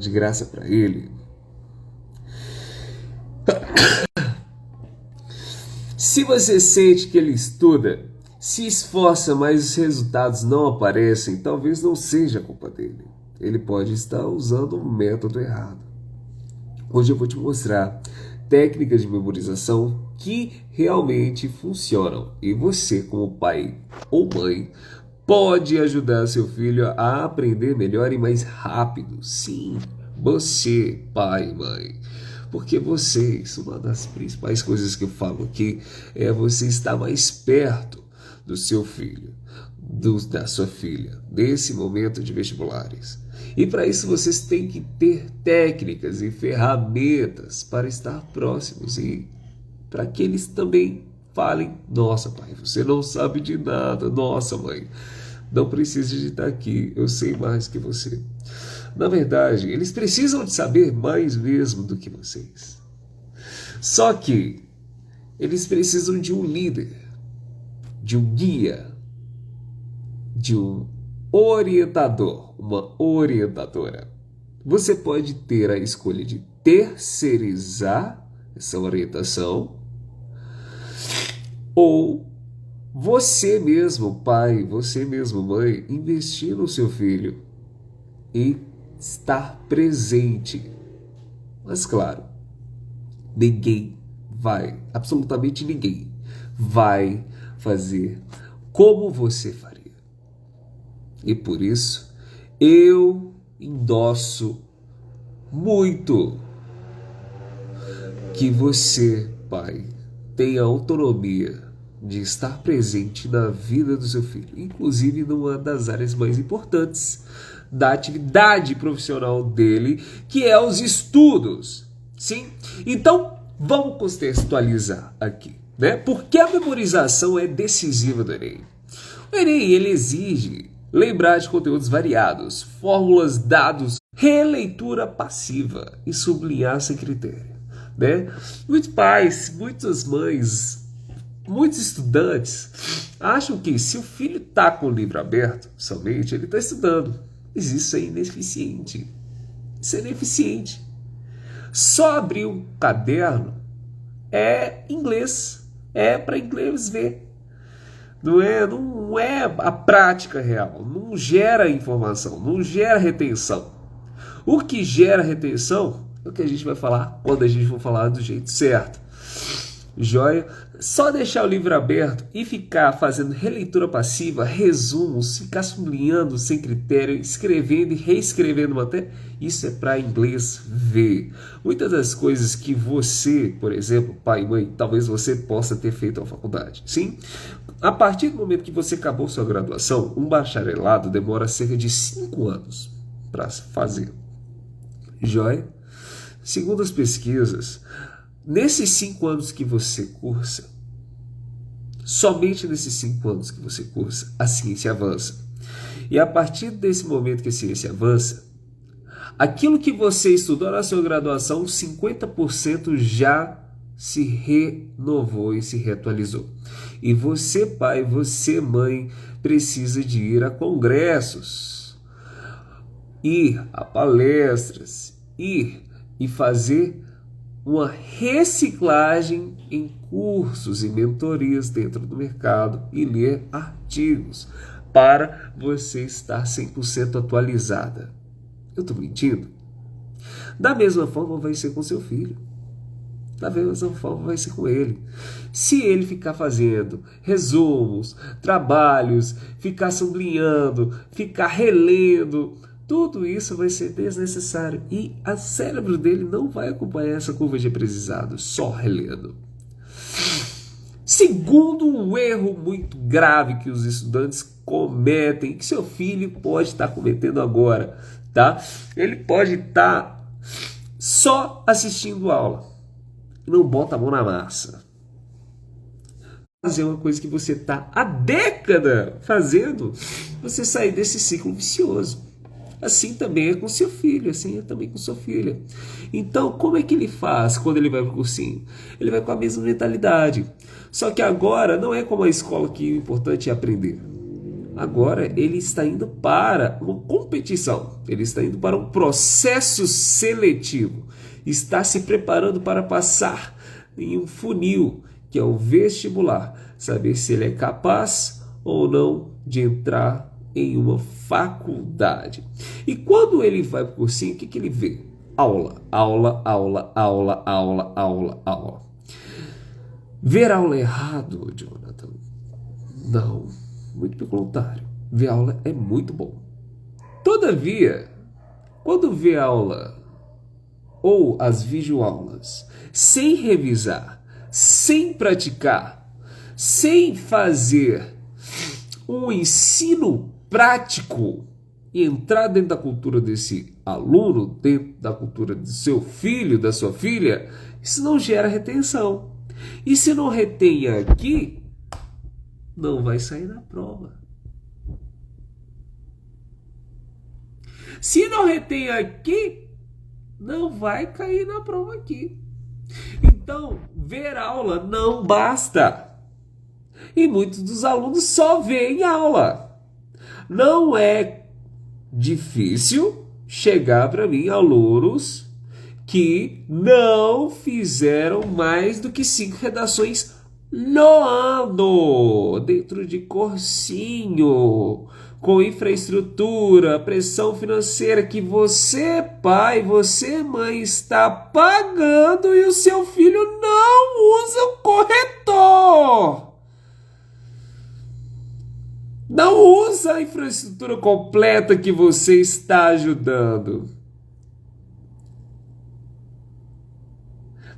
de graça para ele. Se você sente que ele estuda, se esforça, mas os resultados não aparecem, talvez não seja culpa dele. Ele pode estar usando um método errado. Hoje eu vou te mostrar técnicas de memorização que realmente funcionam. E você, como pai ou mãe, pode ajudar seu filho a aprender melhor e mais rápido. Sim, você, pai e mãe. Porque vocês, uma das principais coisas que eu falo aqui é você estar mais perto do seu filho, da sua filha, nesse momento de vestibulares. E para isso vocês têm que ter técnicas e ferramentas para estar próximos e para que eles também falem: nossa, pai, você não sabe de nada, nossa, mãe, não precisa de estar aqui, eu sei mais que você. Na verdade, eles precisam de saber mais mesmo do que vocês. Só que eles precisam de um líder, de um guia, de um orientador, uma orientadora. Você pode ter a escolha de terceirizar essa orientação ou você mesmo, pai, você mesmo, mãe, investir no seu filho e estar presente. Mas claro, ninguém vai, absolutamente ninguém, vai fazer como você faria. E por isso, eu endosso muito que você, pai, tenha autonomia de estar presente na vida do seu filho, inclusive numa das áreas mais importantes da atividade profissional dele, que é os estudos. Sim? Então, vamos contextualizar aqui, né? Por que a memorização é decisiva do Enem? O Enem, ele exige lembrar de conteúdos variados, fórmulas, dados, releitura passiva e sublinhar sem critério, né? Muitos pais, muitas mães, muitos estudantes acham que se o filho está com o livro aberto, somente ele está estudando. Mas isso é ineficiente. Isso é ineficiente. Só abrir um caderno é inglês. É para inglês ver. Não é a prática real. Não gera informação. Não gera retenção. O que gera retenção é o que a gente vai falar quando a gente for falar do jeito certo. Joia? Só deixar o livro aberto e ficar fazendo releitura passiva, resumos, ficar sublinhando sem critério, escrevendo e reescrevendo matéria, isso é para inglês ver. Muitas das coisas que você, por exemplo, pai e mãe, talvez você possa ter feito na faculdade. Sim? A partir do momento que você acabou sua graduação, um bacharelado demora cerca de 5 anos para fazer. Joia? Segundo as pesquisas, nesses 5 anos que você cursa, somente nesses 5 anos que você cursa, a ciência avança. E a partir desse momento que a ciência avança, aquilo que você estudou na sua graduação, 50% já se renovou e se reatualizou. E você, pai, você, mãe, precisa de ir a congressos, ir a palestras, ir e fazer uma reciclagem em cursos e mentorias dentro do mercado e ler artigos para você estar 100% atualizada. Eu estou mentindo? Da mesma forma vai ser com seu filho. Da mesma forma vai ser com ele. Se ele ficar fazendo resumos, trabalhos, ficar sublinhando, ficar relendo, tudo isso vai ser desnecessário e o cérebro dele não vai acompanhar essa curva de aprendizado só relendo. Segundo um erro muito grave que os estudantes cometem, que seu filho pode estar cometendo agora, tá? Ele pode estar só assistindo aula, não bota a mão na massa. Fazer uma coisa que você está há década fazendo, você sair desse ciclo vicioso. Assim também é com seu filho, assim é também com sua filha. Então, como é que ele faz quando ele vai para o cursinho? Ele vai com a mesma mentalidade. Só que agora não é como a escola que o importante é aprender. Agora ele está indo para uma competição, ele está indo para um processo seletivo, está se preparando para passar em um funil, que é o vestibular, saber se ele é capaz ou não de entrar em uma faculdade. E quando ele vai para o cursinho, o que ele vê? Aula, aula, aula, aula, aula, aula, aula. Ver aula é errado, Jonathan? Não, muito pelo contrário. Ver aula é muito bom. Todavia, quando vê aula ou as videoaulas sem revisar, sem praticar, sem fazer um ensino prático e entrar dentro da cultura desse aluno, dentro da cultura do seu filho, da sua filha, isso não gera retenção. E se não retém aqui, não vai sair na prova. Se não retém aqui, não vai cair na prova aqui. Então, ver aula não basta. E muitos dos alunos só veem aula. Não é difícil chegar para mim alunos que não fizeram mais do que 5 redações no ano, dentro de cursinho, com infraestrutura, pressão financeira que você, pai, você, mãe, está pagando e o seu filho não usa o corretor. Não usa a infraestrutura completa que você está ajudando.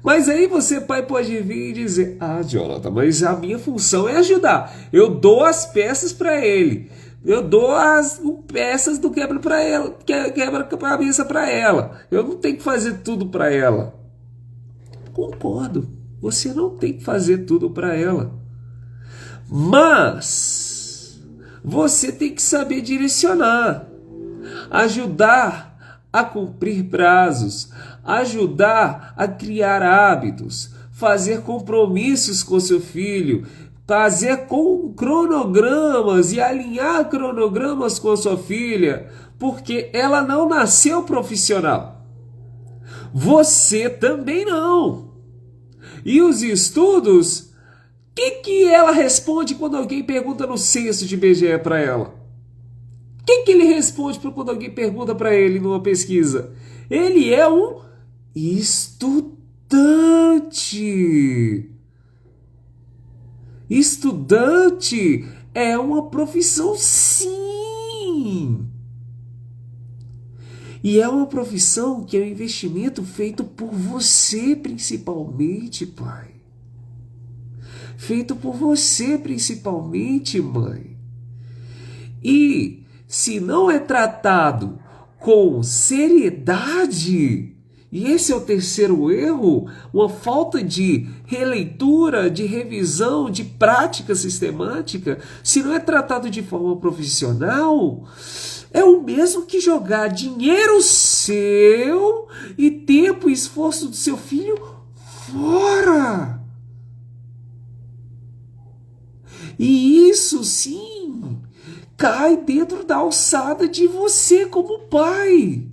Mas aí você, pai, pode vir e dizer: ah, Jonathan, mas a minha função é ajudar. Eu dou as peças para ele. Eu dou as peças do quebra para ela, quebra-cabeça para ela. Eu não tenho que fazer tudo para ela. Concordo. Você não tem que fazer tudo para ela. Mas você tem que saber direcionar, ajudar a cumprir prazos, ajudar a criar hábitos, fazer compromissos com seu filho, fazer com cronogramas e alinhar cronogramas com a sua filha, porque ela não nasceu profissional. Você também não. E os estudos, o que ela responde quando alguém pergunta no censo de IBGE para ela? O que ele responde quando alguém pergunta para ele numa pesquisa? Ele é um estudante. Estudante é uma profissão, sim. E é uma profissão que é um investimento feito por você, principalmente, pai. Feito por você, principalmente, mãe. E se não é tratado com seriedade, e esse é o terceiro erro, uma falta de releitura, de revisão, de prática sistemática, se não é tratado de forma profissional, é o mesmo que jogar dinheiro seu e tempo e esforço do seu filho fora. E isso sim cai dentro da alçada de você como pai,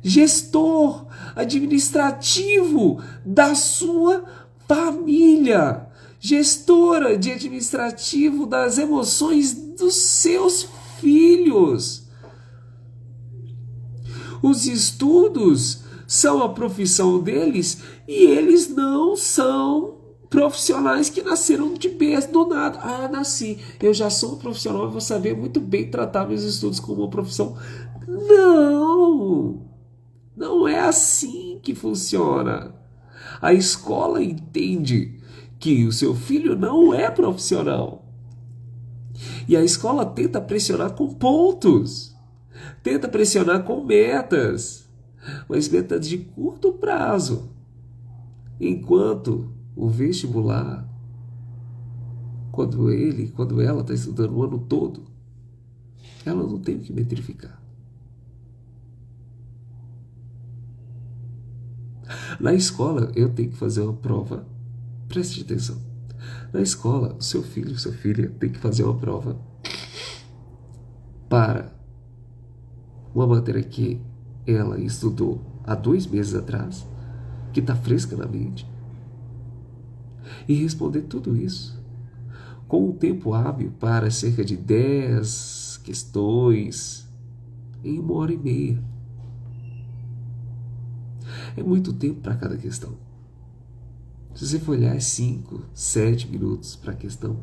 gestor administrativo da sua família, gestora de administrativo das emoções dos seus filhos. Os estudos são a profissão deles e eles não são profissionais que nasceram de berço do nada. Ah, nasci, eu já sou um profissional, eu vou saber muito bem tratar meus estudos como uma profissão. Não, não é assim que funciona. A escola entende que o seu filho não é profissional. E a escola tenta pressionar com pontos, tenta pressionar com metas, mas metas de curto prazo. Enquanto o vestibular, quando ela está estudando o ano todo, ela não tem o que metrificar. Na escola, eu tenho que fazer uma prova. Preste atenção. Na escola, o seu filho, sua filha tem que fazer uma prova uma matéria que ela estudou há 2 meses atrás, que está fresca na mente, e responder tudo isso com um tempo hábil para cerca de 10 questões em 1h30. É muito tempo para cada questão. Se você for olhar 5, 7 minutos para a questão,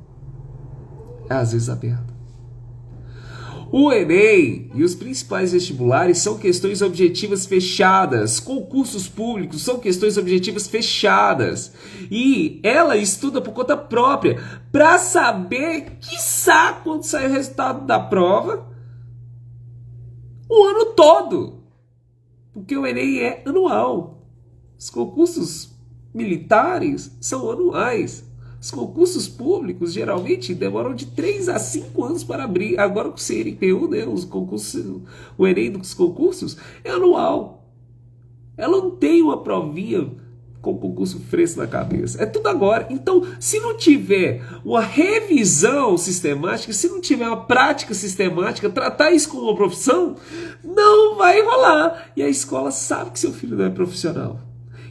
é às vezes aberto. O Enem e os principais vestibulares são questões objetivas fechadas. Concursos públicos são questões objetivas fechadas. E ela estuda por conta própria para saber, quiçá, quando sair o resultado da prova, o ano todo. Porque o Enem é anual. Os concursos militares são anuais. Os concursos públicos geralmente demoram de 3 a 5 anos para abrir. Agora com o CNPU, né, o Enem dos concursos é anual. Ela não tem uma provinha com concurso fresco na cabeça. É tudo agora. Então, se não tiver uma revisão sistemática, se não tiver uma prática sistemática, tratar isso como uma profissão, não vai rolar. E a escola sabe que seu filho não é profissional.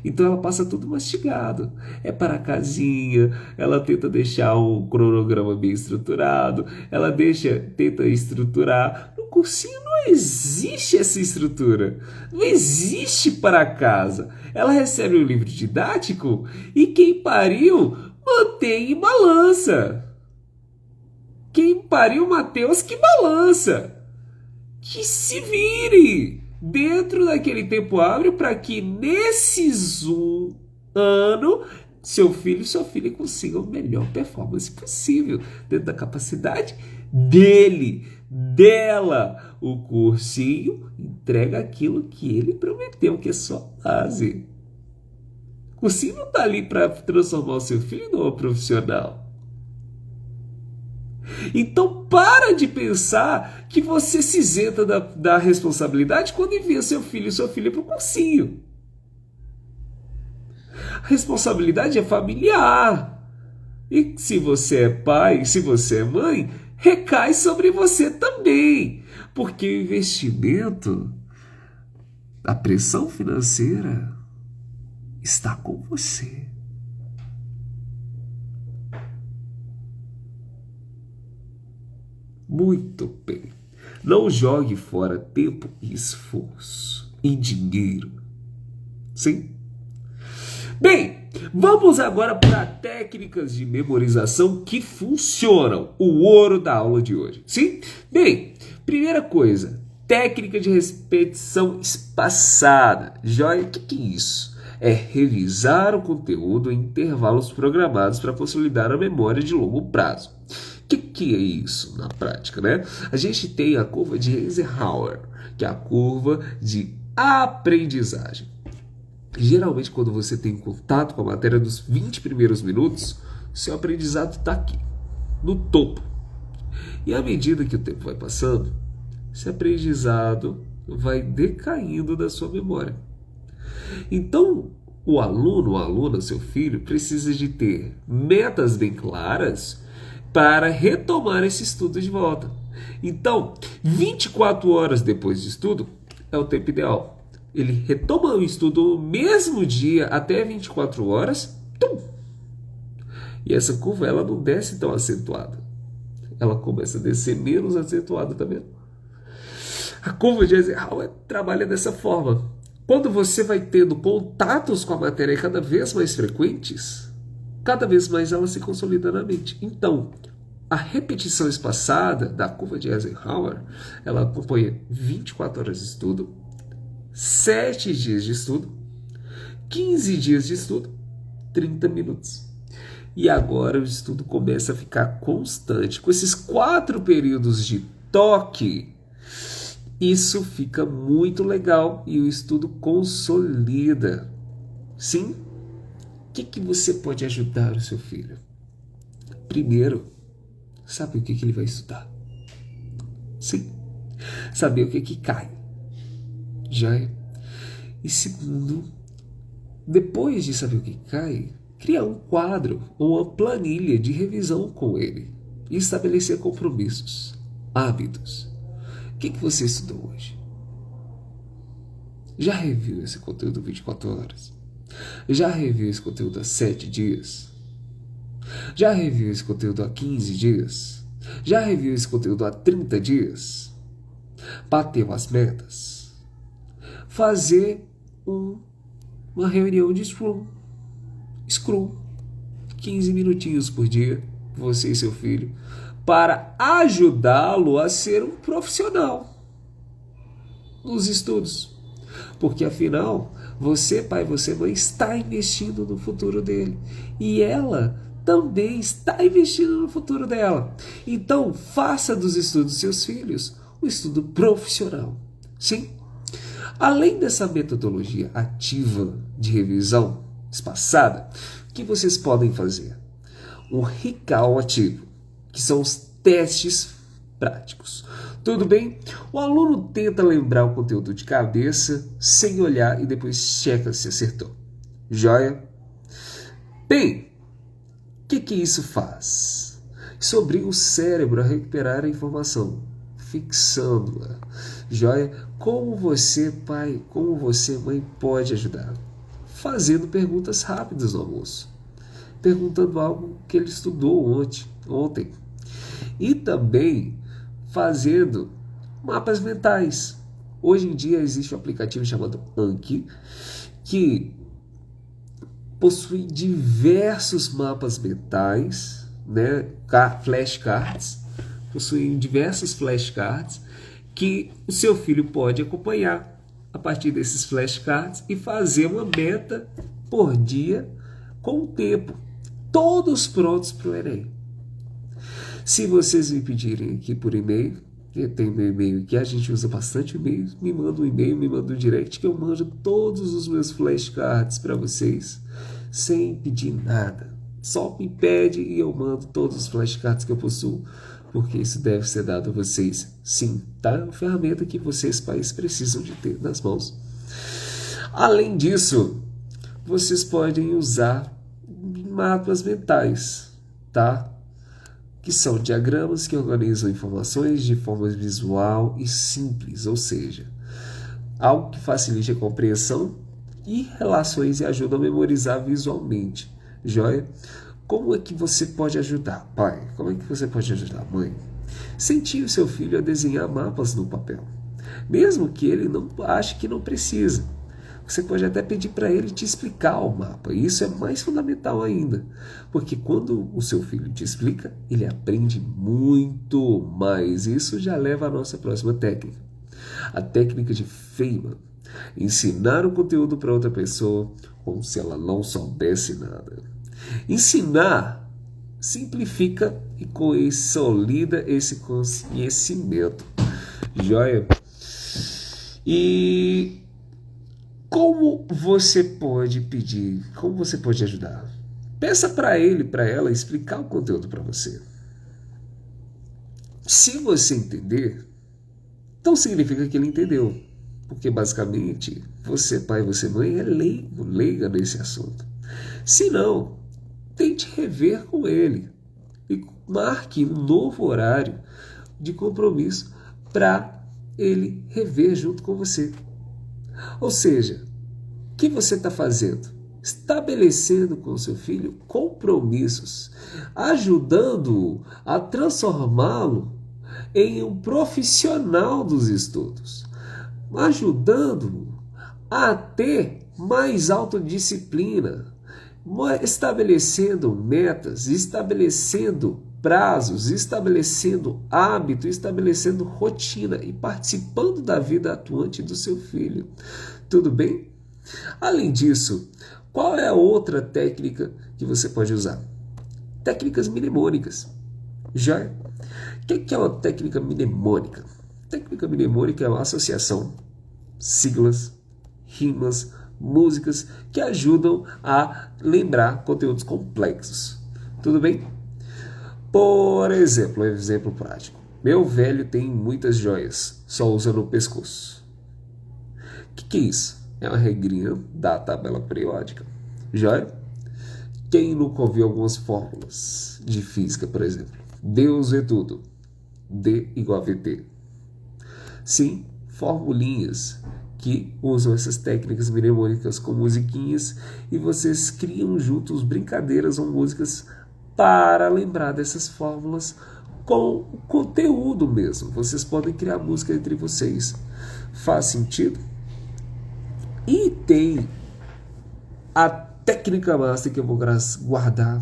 Então ela passa tudo mastigado. É para a casinha, ela tenta deixar um cronograma bem estruturado, ela tenta estruturar. No cursinho não existe essa estrutura. Não existe para casa. Ela recebe um livro didático e quem pariu mantém em balança. Quem pariu, Mateus, que balança. Que se vire dentro daquele tempo hábil para que nesses um ano seu filho e sua filha consigam a melhor performance possível dentro da capacidade dele, dela. O cursinho entrega aquilo que ele prometeu, que é só base. O cursinho não está ali para transformar o seu filho num profissional. Então para de pensar que você se isenta da responsabilidade quando envia seu filho e sua filha para o cursinho. A responsabilidade é familiar. E se você é pai, se você é mãe, recai sobre você também. Porque o investimento, a pressão financeira está com você. Muito bem. Não jogue fora tempo e esforço e dinheiro. Sim? Bem, vamos agora para técnicas de memorização que funcionam. O ouro da aula de hoje. Sim? Bem, primeira coisa, técnica de repetição espaçada. Joia, o que é isso? É revisar o conteúdo em intervalos programados para consolidar a memória de longo prazo. O que é isso na prática, né? A gente tem a curva de Eisenhower, que é a curva de aprendizagem. Geralmente, quando você tem contato com a matéria nos 20 primeiros minutos, seu aprendizado está aqui, no topo. E à medida que o tempo vai passando, esse aprendizado vai decaindo da sua memória. Então, o aluno, a aluna, seu filho, precisa de ter metas bem claras para retomar esse estudo de volta. Então, 24 horas depois de estudo é o tempo ideal. Ele retoma o estudo no mesmo dia até 24 horas. Tum! E essa curva ela não desce tão acentuada. Ela começa a descer menos acentuada também. A curva de Eisenhower trabalha dessa forma. Quando você vai tendo contatos com a matéria cada vez mais frequentes, cada vez mais ela se consolida na mente. Então, a repetição espaçada da curva de Eisenhower, ela acompanha 24 horas de estudo, 7 dias de estudo, 15 dias de estudo, 30 minutos. E agora o estudo começa a ficar constante. Com esses 4 períodos de toque, isso fica muito legal e o estudo consolida. Sim? O que você pode ajudar o seu filho? Primeiro, saber o que ele vai estudar. Sim. Saber o que cai. Já é. E segundo, depois de saber o que cai, criar um quadro ou uma planilha de revisão com ele e estabelecer compromissos, hábitos. O que você estudou hoje? Já reviu esse conteúdo 24 horas? Já reviu esse conteúdo há 7 dias? Já reviu esse conteúdo há 15 dias? Já reviu esse conteúdo há 30 dias? Bateu as metas? Fazer uma reunião de Scrum, 15 minutinhos por dia, você e seu filho, para ajudá-lo a ser um profissional nos estudos. Porque afinal, você, pai, você, mãe, está investindo no futuro dele. E ela também está investindo no futuro dela. Então, faça dos estudos dos seus filhos um estudo profissional. Sim. Além dessa metodologia ativa de revisão espaçada, o que vocês podem fazer? Um recall ativo, que são os testes práticos. Tudo bem? O aluno tenta lembrar o conteúdo de cabeça, sem olhar, e depois checa se acertou. Joia? Bem, o que isso faz? Isso obriga o cérebro a recuperar a informação, fixando-a. Joia? Como você, pai, como você, mãe, pode ajudar? Fazendo perguntas rápidas no almoço. Perguntando algo que ele estudou ontem. E também fazendo mapas mentais. Hoje em dia existe um aplicativo chamado Anki, que possui diversos mapas mentais, né? Flashcards, possuem diversos flashcards que o seu filho pode acompanhar a partir desses flashcards e fazer uma meta por dia com o tempo, todos prontos para o Enem. Se vocês me pedirem aqui por e-mail, eu tenho meu e-mail aqui, a gente usa bastante e-mail, me manda um e-mail, me manda um direct, que eu mando todos os meus flashcards para vocês, sem pedir nada. Só me pede e eu mando todos os flashcards que eu possuo, porque isso deve ser dado a vocês. Sim, tá? É uma ferramenta que vocês, pais, precisam de ter nas mãos. Além disso, vocês podem usar mapas mentais, tá? Que são diagramas que organizam informações de forma visual e simples, ou seja, algo que facilite a compreensão e relações e ajuda a memorizar visualmente. Joia? Como é que você pode ajudar, pai? Como é que você pode ajudar, mãe? Incentive o seu filho a desenhar mapas no papel, mesmo que ele não ache que não precisa. Você pode até pedir para ele te explicar o mapa. E isso é mais fundamental ainda, porque quando o seu filho te explica, ele aprende muito mais. Isso já leva à nossa próxima técnica, a técnica de Feynman. Ensinar o conteúdo para outra pessoa como se ela não soubesse nada. Ensinar simplifica e consolida esse conhecimento. Joia? E como você pode pedir? Como você pode ajudar? Peça para ele, para ela explicar o conteúdo para você. Se você entender, então significa que ele entendeu. Porque basicamente, você pai, você mãe, é leiga nesse assunto. Se não, tente rever com ele e marque um novo horário de compromisso para ele rever junto com você. Ou seja, o que você está fazendo? Estabelecendo com o seu filho compromissos, ajudando-o a transformá-lo em um profissional dos estudos, ajudando-o a ter mais autodisciplina, estabelecendo metas, estabelecendo prazos, estabelecendo hábito, estabelecendo rotina e participando da vida atuante do seu filho. Tudo bem? Além disso, qual é a outra técnica que você pode usar? Técnicas mnemônicas. Já? O que é uma técnica mnemônica? Técnica mnemônica é uma associação, siglas, rimas, músicas que ajudam a lembrar conteúdos complexos. Tudo bem? Por exemplo, um exemplo prático. Meu velho tem muitas joias, só usa no pescoço. O que é isso? É uma regrinha da tabela periódica. Joia? Quem nunca ouviu algumas fórmulas de física, por exemplo? Deus vê tudo. D igual a VT. Sim, formulinhas que usam essas técnicas mnemônicas com musiquinhas e vocês criam juntos brincadeiras ou músicas para lembrar dessas fórmulas com conteúdo mesmo. Vocês podem criar música entre vocês. Faz sentido? E tem a técnica master que eu vou guardar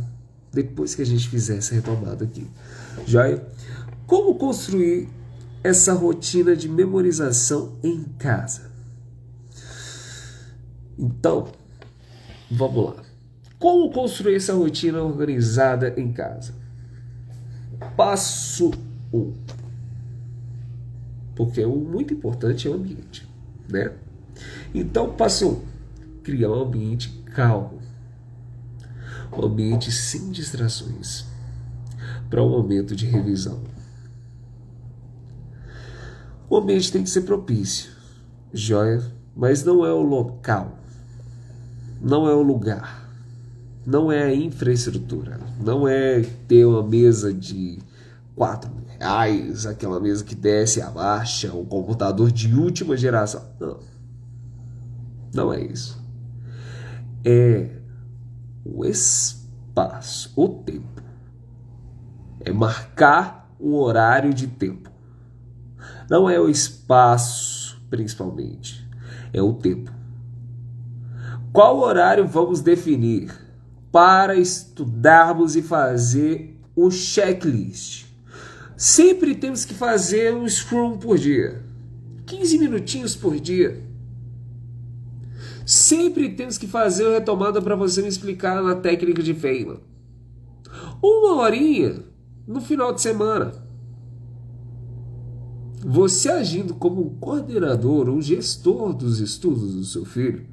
depois que a gente fizer essa retomada aqui. Joia? Como construir essa rotina de memorização em casa? Então, vamos lá. Como construir essa rotina organizada em casa? Passo 1. Porque o muito importante é o ambiente, né? Então, passo 1. Criar um ambiente calmo. Um ambiente sem distrações. Para um momento de revisão. O ambiente tem que ser propício. Joia? Mas não é o local. Não é o lugar. Não é a infraestrutura. Não é ter uma mesa de R$4.000, aquela mesa que desce e abaixa, um computador de última geração. Não. Não é isso. É o espaço, o tempo. É marcar um horário de tempo. Não é o espaço, principalmente. É o tempo. Qual horário vamos definir para estudarmos e fazer o checklist? Sempre temos que fazer um scrum por dia. 15 minutinhos por dia. Sempre temos que fazer uma retomada para você me explicar na técnica de Feynman. 1 horinha no final de semana. Você agindo como um coordenador ou gestor dos estudos do seu filho,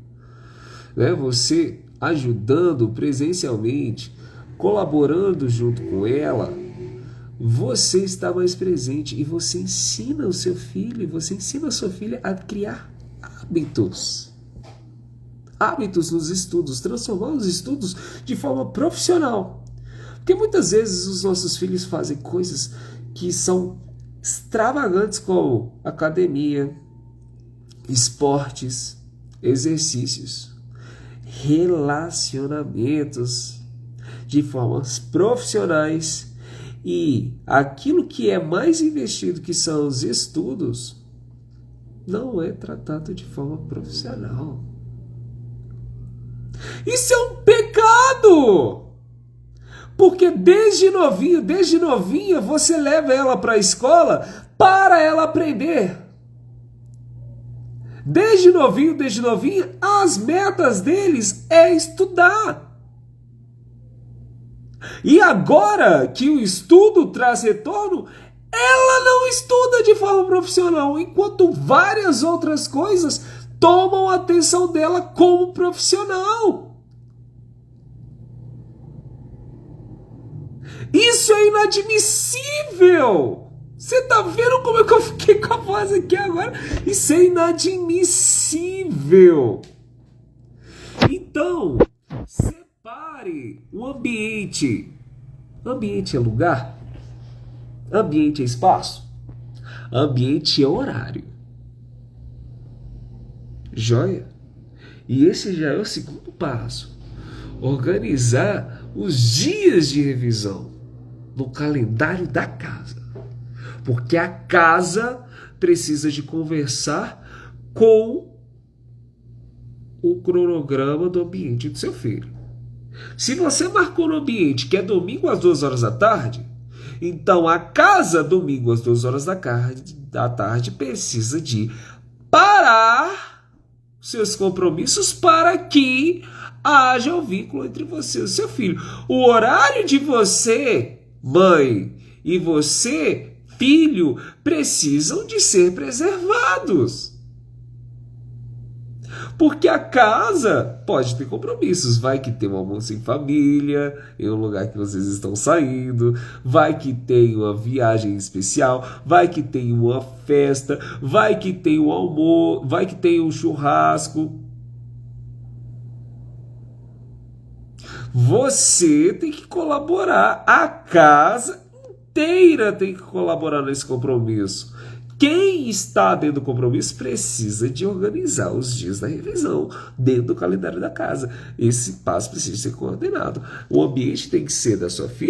né? Você ajudando presencialmente, colaborando junto com ela, você está mais presente e você ensina o seu filho, você ensina a sua filha a criar hábitos. Hábitos nos estudos, transformar os estudos de forma profissional. Porque muitas vezes os nossos filhos fazem coisas que são extravagantes, como academia, esportes, exercícios, relacionamentos de formas profissionais, e aquilo que é mais investido, que são os estudos, não é tratado de forma profissional. Isso é um pecado! Porque desde novinha, você leva ela para a escola para ela aprender. Desde novinha, as metas deles é estudar. E agora que o estudo traz retorno, ela não estuda de forma profissional, enquanto várias outras coisas tomam a atenção dela como profissional. Isso é inadmissível! Você tá vendo como é que eu fiquei com a voz aqui agora? Isso é inadmissível! Então, separe o ambiente. Ambiente é lugar? Ambiente é espaço? Ambiente é horário. Joia? E esse já é o segundo passo. Organizar os dias de revisão no calendário da casa. Porque a casa precisa de conversar com o cronograma do ambiente do seu filho. Se você marcou no ambiente que é domingo às 2 horas da tarde, então a casa, domingo às 2 horas da tarde, precisa de parar seus compromissos para que haja um vínculo entre você e o seu filho. O horário de você, mãe, e você, filho, precisam de ser preservados. Porque a casa pode ter compromissos. Vai que tem um almoço em família, em um lugar que vocês estão saindo. Vai que tem uma viagem especial. Vai que tem uma festa. Vai que tem um almoço. Vai que tem um churrasco. Você tem que colaborar. A casa inteira tem que colaborar nesse compromisso. Quem está dentro do compromisso precisa de organizar os dias da revisão dentro do calendário da casa. Esse passo precisa ser coordenado. O ambiente tem que ser da sua filha